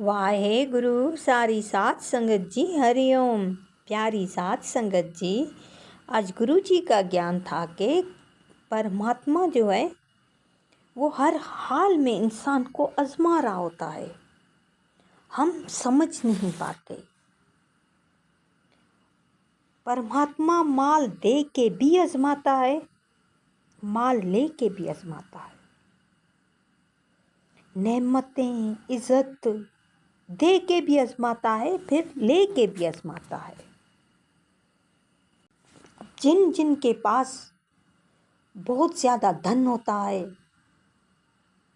वाहे गुरु सारी साथ संगत जी, हरिओम। प्यारी साथ संगत जी, आज गुरु जी का ज्ञान था कि परमात्मा जो है वो हर हाल में इंसान को आजमा रहा होता है, हम समझ नहीं पाते। परमात्मा माल दे के भी आजमाता है, माल ले के भी आजमाता है। नेमतें इज्जत दे के भी आजमाता है, फिर ले के भी आजमाता है। जिन जिन के पास बहुत ज़्यादा धन होता है,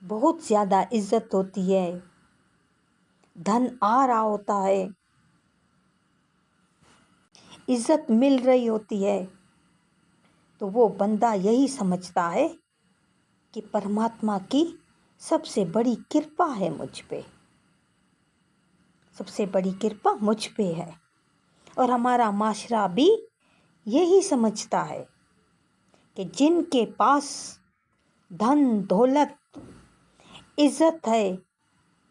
बहुत ज़्यादा इज्जत होती है, धन आ रहा होता है, इज्जत मिल रही होती है, तो वो बंदा यही समझता है कि परमात्मा की सबसे बड़ी कृपा है मुझ पे, सबसे बड़ी कृपा मुझ पे है। और हमारा माशरा भी यही समझता है कि जिनके पास धन दौलत इज्जत है,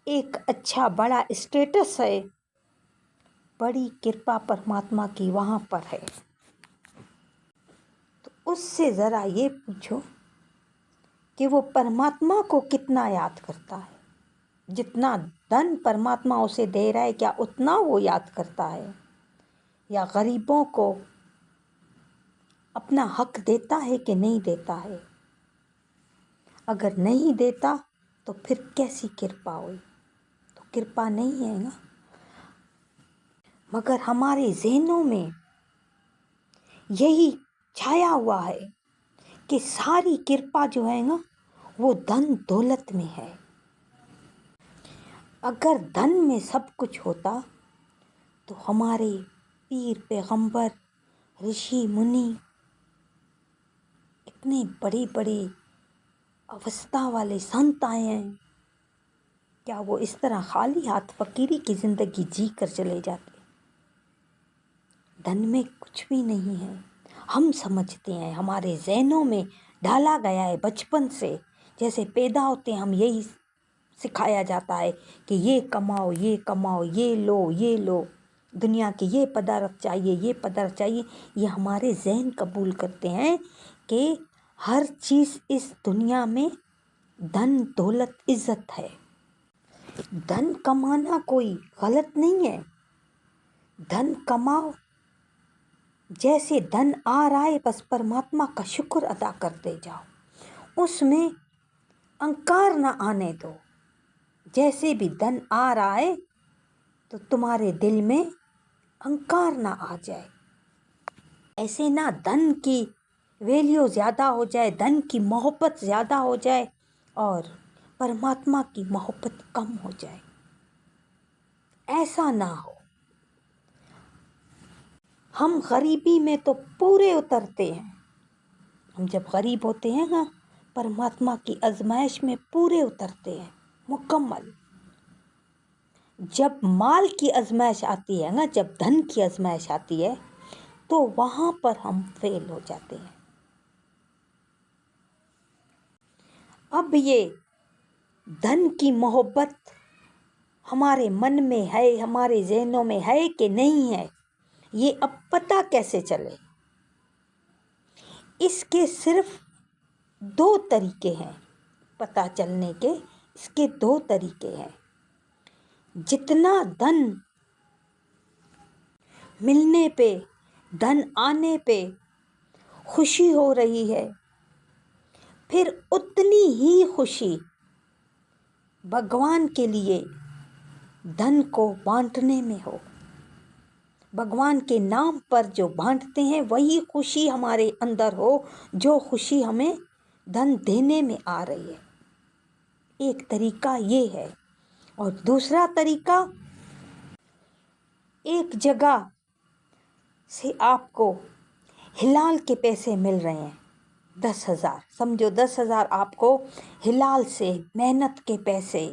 एक अच्छा बड़ा स्टेटस है, बड़ी कृपा परमात्मा की वहाँ पर है। तो उससे ज़रा ये पूछो कि वो परमात्मा को कितना याद करता है। जितना धन परमात्मा उसे दे रहा है, क्या उतना वो याद करता है, या गरीबों को अपना हक देता है कि नहीं देता है। अगर नहीं देता तो फिर कैसी कृपा हुई, तो कृपा नहीं है ना। मगर हमारे ज़हनों में यही छाया हुआ है कि सारी कृपा जो है ना वो धन दौलत में है। अगर धन में सब कुछ होता तो हमारे पीर पैगंबर ऋषि मुनि इतने बड़े बड़े अवस्था वाले संत आए हैं, क्या वो इस तरह खाली हाथ फकीरी की ज़िंदगी जी कर चले जाते। धन में कुछ भी नहीं है। हम समझते हैं, हमारे ज़हनों में डाला गया है बचपन से, जैसे पैदा होते हैं हम यही सिखाया जाता है कि ये कमाओ, ये कमाओ, ये लो, दुनिया के ये पदार्थ चाहिए, ये पदार्थ चाहिए। ये हमारे ज़हन कबूल करते हैं कि हर चीज़ इस दुनिया में धन दौलत इज्जत है। धन कमाना कोई गलत नहीं है, धन कमाओ, जैसे धन आ रहा है बस परमात्मा का शुक्र अदा करते जाओ, उसमें अहंकार ना आने दो। जैसे भी धन आ रहा है तो तुम्हारे दिल में अहंकार ना आ जाए, ऐसे ना धन की वैल्यू ज़्यादा हो जाए, धन की मोहब्बत ज़्यादा हो जाए और परमात्मा की मोहब्बत कम हो जाए, ऐसा ना हो। हम गरीबी में तो पूरे उतरते हैं, हम जब गरीब होते हैं ना परमात्मा की आजमाइश में पूरे उतरते हैं मुकम्मल। जब माल की आजमाइश आती है ना, जब धन की आजमाइश आती है तो वहाँ पर हम फेल हो जाते हैं। अब ये धन की मोहब्बत हमारे मन में है, हमारे ज़हनों में है कि नहीं है, ये अब पता कैसे चले। इसके सिर्फ दो तरीके हैं पता चलने के, इसके दो तरीके हैं। जितना धन मिलने पे, धन आने पे खुशी हो रही है, फिर उतनी ही खुशी भगवान के लिए धन को बांटने में हो। भगवान के नाम पर जो बांटते हैं वही खुशी हमारे अंदर हो, जो खुशी हमें धन देने में आ रही है। एक तरीका ये है। और दूसरा तरीका, एक जगह से आपको हिलाल के पैसे मिल रहे हैं 10,000, समझो 10,000 आपको हिलाल से मेहनत के पैसे,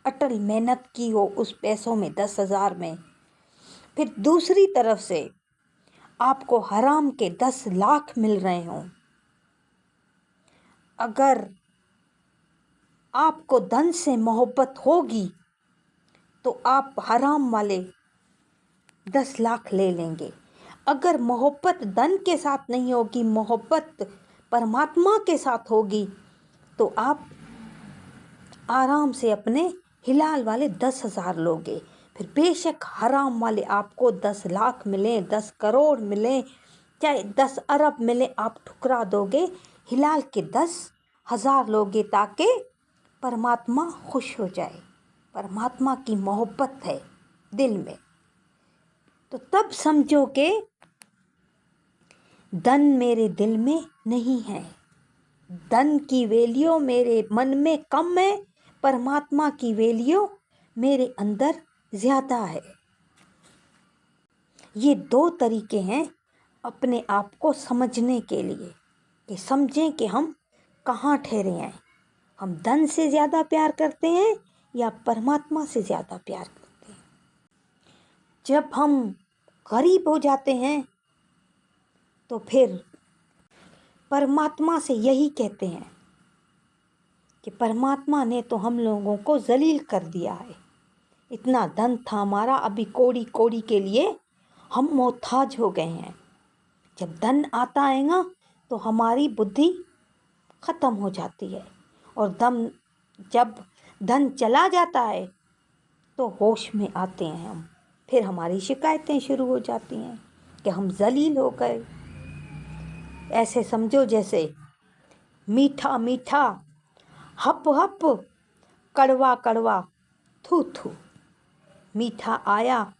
अटल मेहनत की हो उस पैसों में 10,000 में। फिर दूसरी तरफ से आपको हराम के 10 लाख मिल रहे हों। अगर आपको धन से मोहब्बत होगी तो आप हराम वाले 10 लाख ले लेंगे। अगर मोहब्बत धन के साथ नहीं होगी, मोहब्बत परमात्मा के साथ होगी, तो आप आराम से अपने हिलाल वाले 10,000 लोगे। फिर बेशक हराम वाले आपको 10 लाख मिलें, 10 करोड़ मिलें, चाहे 10 अरब मिले, आप ठुकरा दोगे। हिलाल के 10,000 लोगे ताकि परमात्मा खुश हो जाए। परमात्मा की मोहब्बत है दिल में, तो तब समझो कि धन मेरे दिल में नहीं है, धन की वैल्यू मेरे मन में कम है, परमात्मा की वैल्यू मेरे अंदर ज़्यादा है। ये 2 तरीके हैं अपने आप को समझने के लिए, कि समझें कि हम कहाँ ठहरे हैं। हम धन से ज़्यादा प्यार करते हैं या परमात्मा से ज़्यादा प्यार करते हैं। जब हम गरीब हो जाते हैं तो फिर परमात्मा से यही कहते हैं कि परमात्मा ने तो हम लोगों को जलील कर दिया है। इतना धन था हमारा, अभी कौड़ी कौड़ी के लिए हम मोहताज हो गए हैं। जब धन आता है ना तो हमारी बुद्धि ख़त्म हो जाती है, और जब धन चला जाता है तो होश में आते हैं हम। फिर हमारी शिकायतें शुरू हो जाती हैं कि हम जलील हो गए। ऐसे समझो जैसे मीठा मीठा, हप हप, कड़वा कड़वा, थू थू। मीठा आया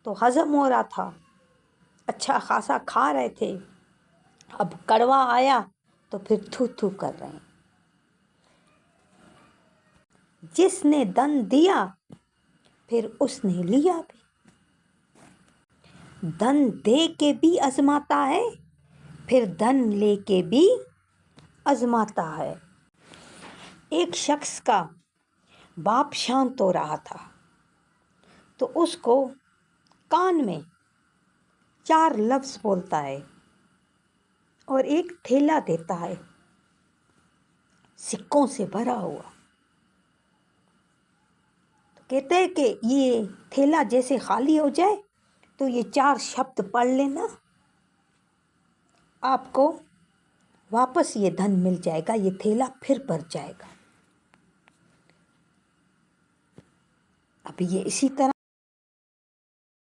तो हज़म हो रहा था, अच्छा खासा खा रहे थे। अब कड़वा आया तो फिर थू थू कर रहे हैं। जिसने धन दिया फिर उसने लिया भी। धन दे के भी आजमाता है, फिर धन लेके भी आजमाता है। एक शख्स का बाप शांत हो रहा था तो उसको कान में 4 लफ्ज़ बोलता है और एक थैला देता है सिक्कों से भरा हुआ। तो कहते हैं कि ये थैला जैसे खाली हो जाए तो ये 4 शब्द पढ़ लेना, आपको वापस ये धन मिल जाएगा, ये थैला फिर भर जाएगा। अब ये इसी तरह